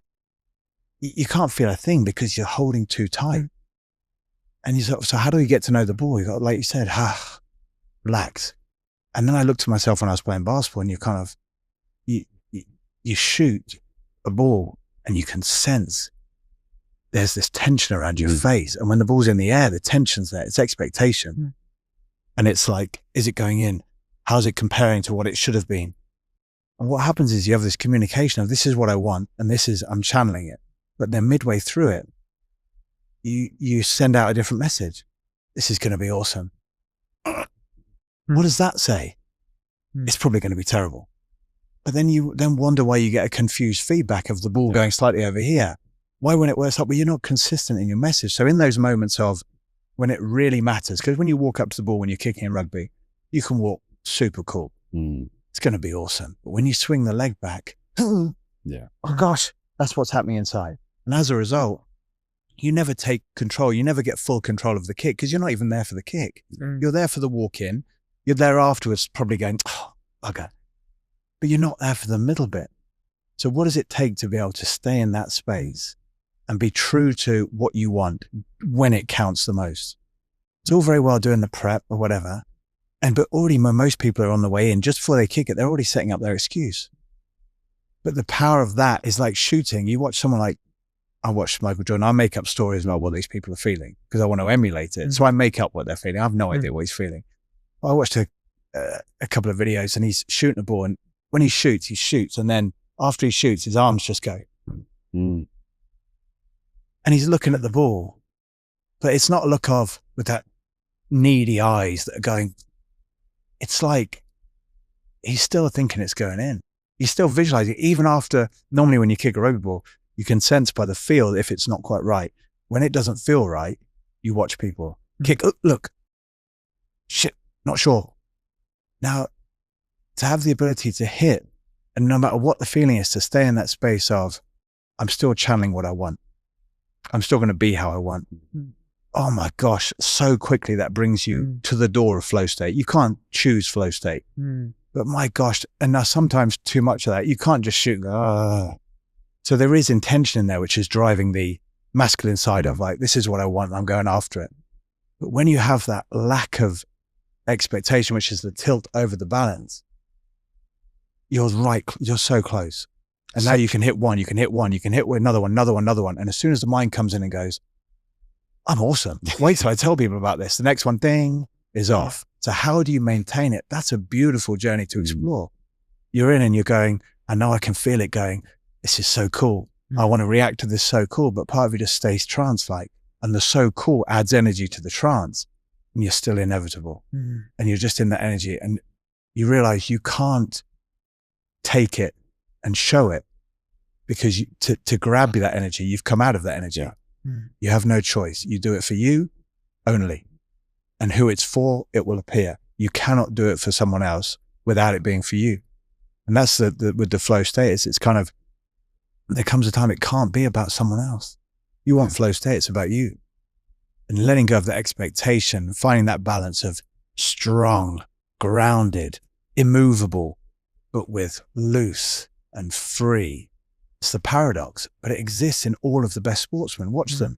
you can't feel a thing because you're holding too tight. And so how do we get to know the ball? You got, like you said, relax. And then I looked at myself when I was playing basketball, and you kind of, you shoot a ball and you can sense there's this tension around your face. And when the ball's in the air, the tension's there. It's expectation. And it's like, is it going in? How's it comparing to what it should have been? And what happens is you have this communication of, this is what I want, and I'm channeling it. But then midway through it, you send out a different message. This is going to be awesome. What does that say? It's probably going to be terrible. But then you wonder why you get a confused feedback of the ball going slightly over here. Why when it works up? Well, you're not consistent in your message. So in those moments of when it really matters, because when you walk up to the ball, when you're kicking in rugby, you can walk super cool. It's going to be awesome. But when you swing the leg back, oh gosh, that's what's happening inside. And as a result, you never take control. You never get full control of the kick because you're not even there for the kick. You're there for the walk in. You're there afterwards probably going, oh, okay. But you're not there for the middle bit. So what does it take to be able to stay in that space and be true to what you want when it counts the most? It's all very well doing the prep or whatever. But already most people are on the way in. Just before they kick it, they're already setting up their excuse. But the power of that is like shooting. You watch someone like, I watch Michael Jordan. I make up stories about what these people are feeling because I want to emulate it. So I make up what they're feeling. I have no idea what he's feeling. I watched a couple of videos and he's shooting a ball, and when he shoots. And then after he shoots, his arms just go. And he's looking at the ball, but it's not a look of with that needy eyes that are going. It's like he's still thinking it's going in. He's still visualizing, even after, normally when you kick a rugby ball, you can sense by the feel if it's not quite right. When it doesn't feel right, you watch people kick, oh, look, shit, not sure. Now, to have the ability to hit, and no matter what the feeling is, to stay in that space of, I'm still channeling what I want. I'm still going to be how I want. Oh my gosh, so quickly that brings you to the door of flow state. You can't choose flow state. But my gosh, and now sometimes too much of that, you can't just shoot and go, So there is intention in there, which is driving the masculine side of like, this is what I want, I'm going after it. But when you have that lack of expectation, which is the tilt over the balance, you're so close. And now you can hit one, you can hit another one. And as soon as the mind comes in and goes, I'm awesome. Wait till I tell people about this. The next one, ding, is off. So how do you maintain it? That's a beautiful journey to explore. You're in and you're going, I know I can feel it going, this is so cool. I want to react to this so cool, but part of you just stays trance-like. And the so cool adds energy to the trance, and you're still inevitable. And you're just in that energy, and you realize you can't take it and show it because to grab that energy, you've come out of that energy. You have no choice. You do it for you only. And who it's for, it will appear. You cannot do it for someone else without it being for you. And that's with the flow state. It's kind of, there comes a time it can't be about someone else. You want flow state, it's about you. And letting go of the expectation, finding that balance of strong, grounded, immovable, but with loose and free. It's the paradox, but it exists in all of the best sportsmen. Watch them.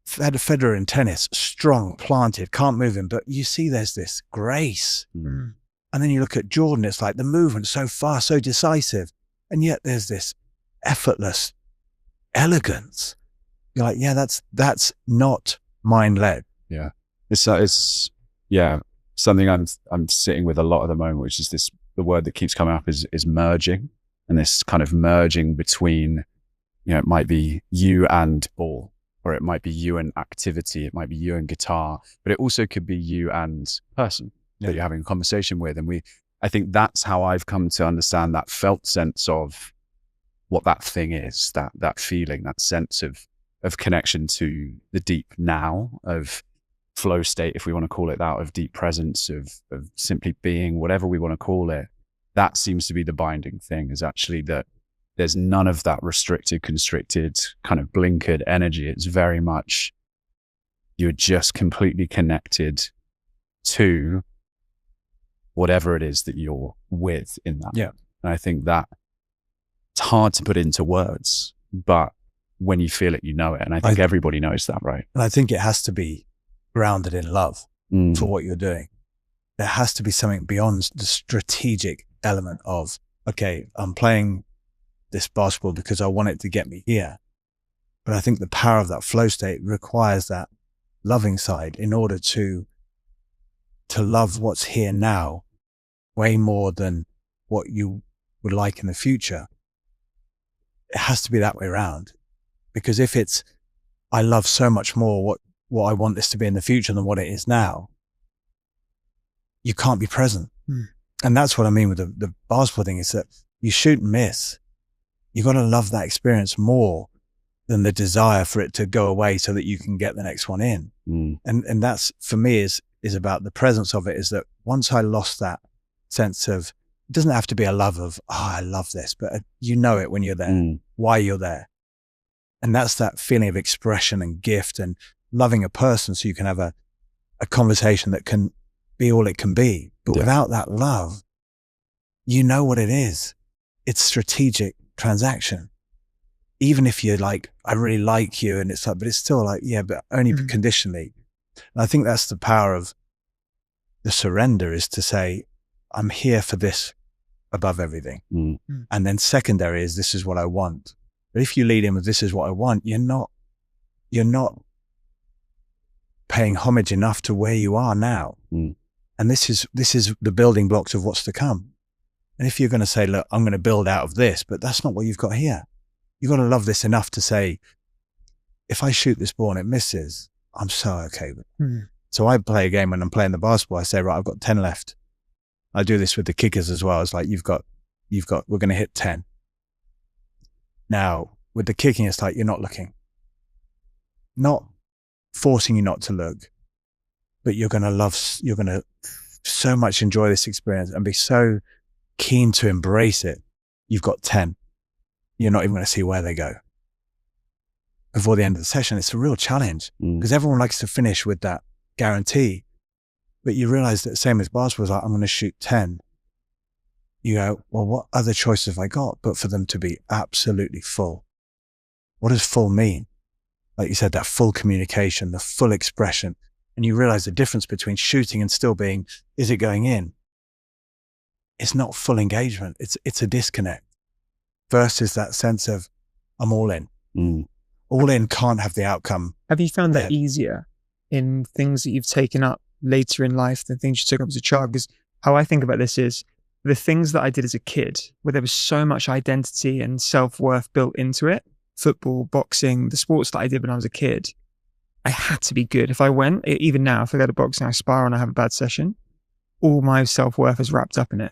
Federer in tennis, strong, planted, can't move him, but you see there's this grace. And then you look at Jordan, it's like the movement so fast, so decisive. And yet there's this effortless elegance. You're like, yeah, that's not mind-led. Yeah. It's something I'm sitting with a lot at the moment, which is the word that keeps coming up is merging, and this kind of merging between, it might be you and ball, or it might be you and activity, it might be you and guitar, but it also could be you and person that you're having a conversation with. And I think that's how I've come to understand that felt sense of what that thing is, that feeling, that sense of connection to the deep now, of flow state, if we want to call it that, of deep presence, of simply being, whatever we want to call it. That seems to be the binding thing, is actually that there's none of that restricted, constricted, kind of blinkered energy. It's very much, you're just completely connected to whatever it is that you're with in that. Yeah. And I think that it's hard to put into words, but when you feel it, you know it. And I think everybody knows that, right? And I think it has to be grounded in love for what you're doing. There has to be something beyond the strategic element of, okay, I'm playing this basketball because I want it to get me here. But I think the power of that flow state requires that loving side in order to love what's here now way more than what you would like in the future. It has to be that way around. Because if it's, I love so much more what I want this to be in the future than what it is now, you can't be present. And that's what I mean with the basketball thing, is that you shoot and miss. You got to love that experience more than the desire for it to go away so that you can get the next one in. And that's, for me, is about the presence of it, is that once I lost that sense of, it doesn't have to be a love of, I love this, but you know it when you're there, why you're there. And that's that feeling of expression and gift and loving a person so you can have a conversation that can be all it can be. But without that love, you know what it is. It's strategic transaction. Even if you're like, I really like you, and it's like, but it's still like, yeah, but only conditionally. And I think that's the power of the surrender, is to say, I'm here for this above everything. And then secondary is, this is what I want. But if you lead in with, this is what I want, you're not paying homage enough to where you are now. And this is the building blocks of what's to come. And if you're going to say, look, I'm going to build out of this, but that's not what you've got here. You've got to love this enough to say, if I shoot this ball and it misses, I'm so okay with it. So I play a game when I'm playing the basketball. I say, right, I've got 10 left. I do this with the kickers as well. It's like, we're going to hit 10. Now, with the kicking, it's like, you're not looking. Not forcing you not to look, but you're going to so much enjoy this experience and be so keen to embrace it. You've got 10. You're not even going to see where they go. Before the end of the session, it's a real challenge because everyone likes to finish with that guarantee. But you realize that same as basketball is like, I'm going to shoot 10. You go, well, what other choices have I got? But for them to be absolutely full. What does full mean? Like you said, that full communication, the full expression. And you realize the difference between shooting and still being, is it going in? It's not full engagement. It's a disconnect versus that sense of, I'm all in. All in can't have the outcome. Have you found that easier in things that you've taken up later in life than things you took up as a child? Because how I think about this is, the things that I did as a kid, where there was so much identity and self-worth built into it, football, boxing, the sports that I did when I was a kid, I had to be good. If I went, even now, if I go to boxing, I spar and I have a bad session, all my self-worth is wrapped up in it.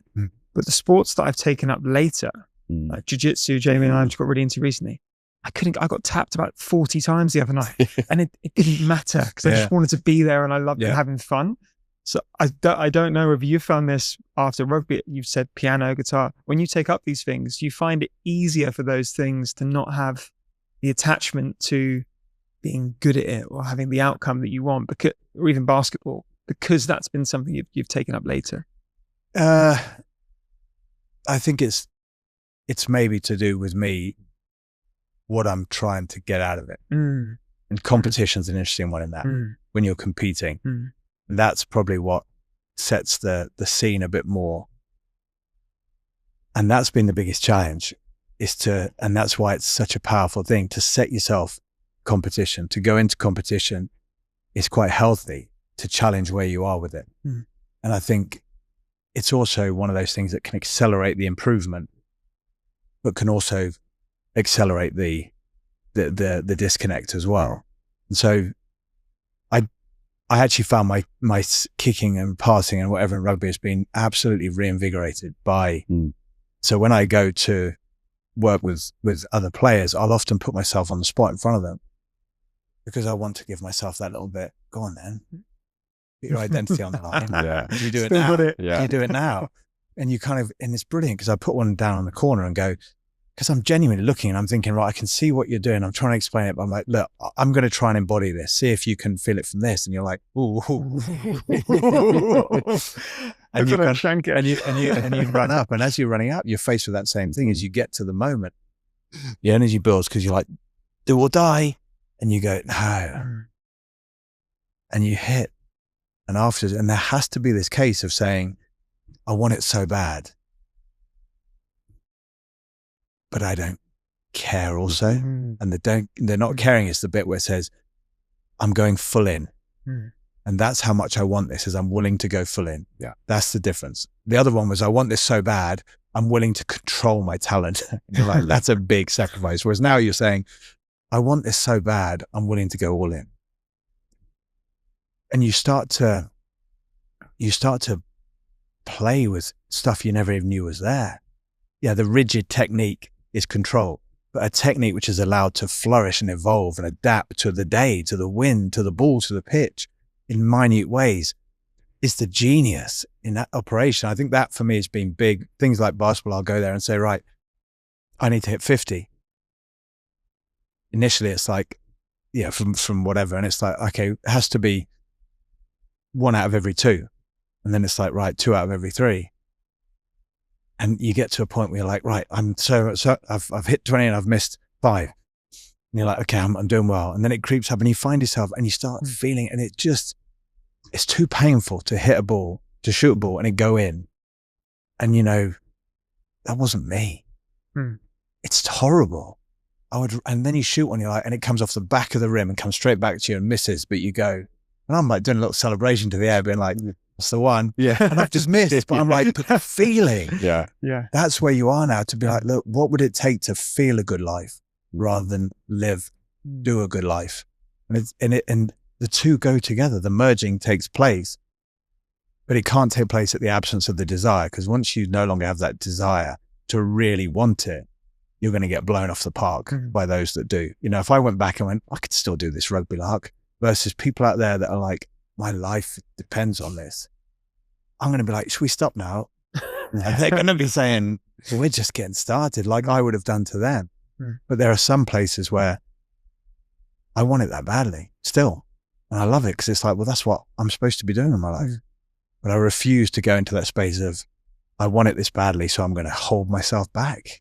But the sports that I've taken up later, like jiu-jitsu, Jamie and I just got really into recently, I got tapped about 40 times the other night and it didn't matter because I just wanted to be there and I loved having fun. So I don't know if you found this after rugby. You've said piano, guitar. When you take up these things, you find it easier for those things to not have the attachment to being good at it or having the outcome that you want, or even basketball, because that's been something you've taken up later. I think it's maybe to do with me, what I'm trying to get out of it. And competition's an interesting one in that, when you're competing. And that's probably what sets the scene a bit more. And that's been the biggest challenge, and that's why it's such a powerful thing to set yourself competition, to go into competition is quite healthy, to challenge where you are with it. And I think it's also one of those things that can accelerate the improvement, but can also accelerate the disconnect as well. And so I actually found my kicking and passing and whatever in rugby has been absolutely reinvigorated by. So when I go to work with other players, I'll often put myself on the spot in front of them because I want to give myself that little bit. Go on then, put your identity on the line. Yeah. You do it Still now. got it. Yeah. You do it now. And and it's brilliant because I put one down on the corner and go, because I'm genuinely looking and I'm thinking, right, I can see what you're doing. I'm trying to explain it, but I'm like, look, I'm going to try and embody this. See if you can feel it from this. And you're like, ooh. And you run up. And as you're running up, you're faced with that same thing. As you get to the moment, the energy builds because you're like, do or die. And you go, no. And you hit. And there has to be this case of saying, I want it so bad, but I don't care also. And they're not caring is the bit where it says, I'm going full in. And that's how much I want this, is I'm willing to go full in. Yeah. That's the difference. The other one was, I want this so bad, I'm willing to control my talent. You're like, that's a big sacrifice. Whereas now you're saying, I want this so bad, I'm willing to go all in. And you start to play with stuff you never even knew was there. Yeah, the rigid technique is control, but a technique which is allowed to flourish and evolve and adapt to the day, to the wind, to the ball, to the pitch in minute ways is the genius in that operation. I think that for me has been big. Things like basketball, I'll go there and say, right, I need to hit 50. Initially, it's like, yeah, from whatever. And it's like, okay, it has to be 1 out of every 2. And then it's like, right, 2 out of every 3. And you get to a point where you're like, right, I've hit 20 and I've missed 5. And you're like, okay, I'm doing well. And then it creeps up and you find yourself and you start feeling, and it's too painful to hit a ball, to shoot a ball and it go in. And that wasn't me. It's horrible. And then you shoot one, you're like, and it comes off the back of the rim and comes straight back to you and misses, but you go, and I'm like doing a little celebration to the air, being like, that's the one. Yeah. And I've just missed, but I'm like, but the feeling. Yeah. Yeah. That's where you are now, to be like, look, what would it take to feel a good life rather than do a good life? And the two go together. The merging takes place, but it can't take place at the absence of the desire. Because once you no longer have that desire to really want it, you're going to get blown off the park by those that do. If I went back and went, I could still do this rugby lark, versus people out there that are like, my life depends on this. I'm going to be like, should we stop now? And they're going to be saying, well, we're just getting started, like I would have done to them. But there are some places where I want it that badly still. And I love it because it's like, well, that's what I'm supposed to be doing in my life. But I refuse to go into that space of, I want it this badly, so I'm going to hold myself back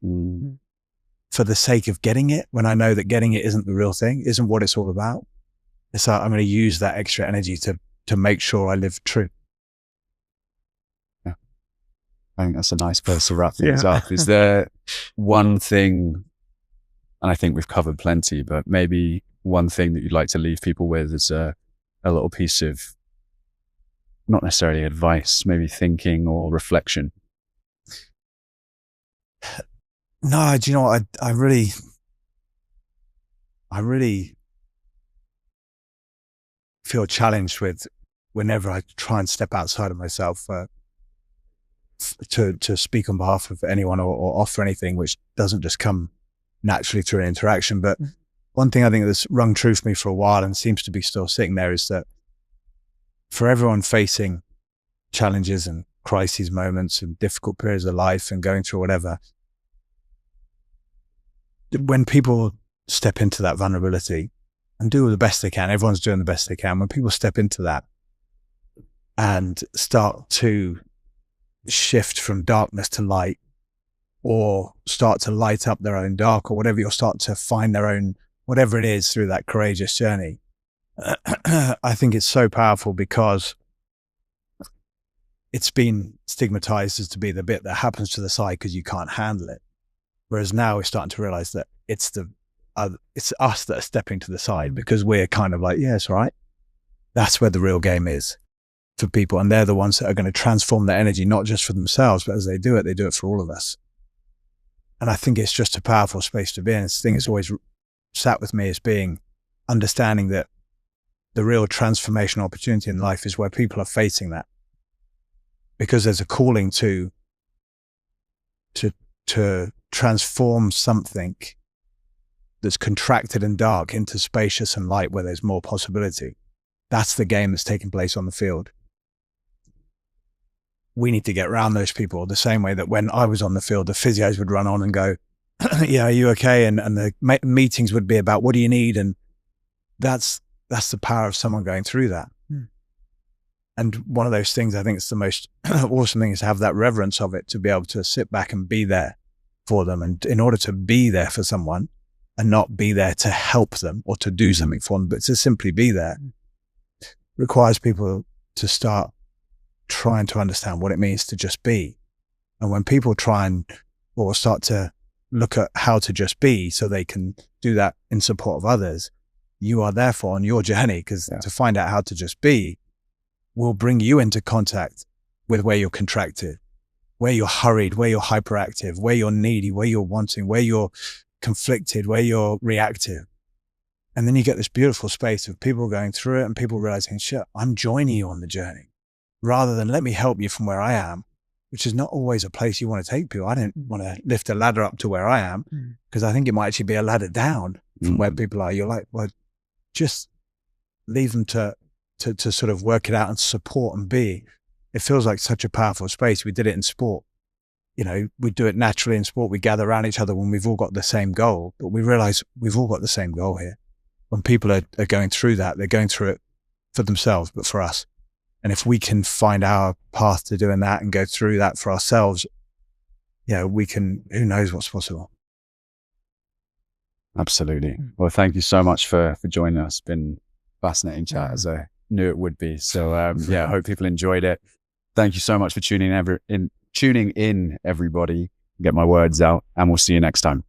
for the sake of getting it, when I know that getting it isn't the real thing, isn't what it's all about. It's like, I'm going to use that extra energy to make sure I live true. Yeah. I think that's a nice place to wrap things up. Is there one thing, and I think we've covered plenty, but maybe one thing that you'd like to leave people with as a little piece of, not necessarily advice, maybe thinking or reflection? No, do you know what? I really feel challenged with whenever I try and step outside of myself to speak on behalf of anyone or offer anything which doesn't just come naturally through an interaction. But one thing I think that's rung true for me for a while and seems to be still sitting there is that for everyone facing challenges and crises moments and difficult periods of life and going through whatever, when people step into that vulnerability and do the best they can, everyone's doing the best they can. When people step into that and start to shift from darkness to light, or start to light up their own dark or whatever, or start to find their own, whatever it is through that courageous journey, I think it's so powerful because it's been stigmatized as to be the bit that happens to the side because you can't handle it. Whereas now we're starting to realize that it's us that are stepping to the side, because we're kind of like, yeah, it's all right. That's where the real game is for people. And they're the ones that are going to transform their energy, not just for themselves, but as they do it for all of us. And I think it's just a powerful space to be in. It's the thing that's always sat with me as being understanding that the real transformation opportunity in life is where people are facing that, because there's a calling to transform something that's contracted and dark into spacious and light where there's more possibility. That's the game that's taking place on the field. We need to get around those people the same way that when I was on the field, the physios would run on and go, yeah, are you okay? And the meetings would be about, what do you need? And that's the power of someone going through that. And one of those things, I think it's the most awesome thing, is to have that reverence of it, to be able to sit back and be there for them. And in order to be there for someone and not be there to help them or to do something for them, but to simply be there, requires people to start trying to understand what it means to just be. And when people try and or start to look at how to just be so they can do that in support of others, you are therefore on your journey, because to find out how to just be will bring you into contact with where you're contracted, where you're hurried, where you're hyperactive, where you're needy, where you're wanting, where you're conflicted, where you're reactive. And then you get this beautiful space of people going through it and people realizing, shit, I'm joining you on the journey, rather than let me help you from where I am, which is not always a place you want to take people. I don't want to lift a ladder up to where I am, because I think it might actually be a ladder down from where people are. You're like, well, just leave them to sort of work it out and support and be. It feels like such a powerful space. We did it in sport. You know, we do it naturally in sport. We gather around each other when we've all got the same goal, but we realize we've all got the same goal here. When people are going through that, they're going through it for themselves, but for us. And if we can find our path to doing that and go through that for ourselves, we can, who knows what's possible. Absolutely. Well, thank you so much for joining us. Been fascinating chat, as I knew it would be. So I hope people enjoyed it. Thank you so much for tuning in, everybody. Get my words out, and we'll see you next time.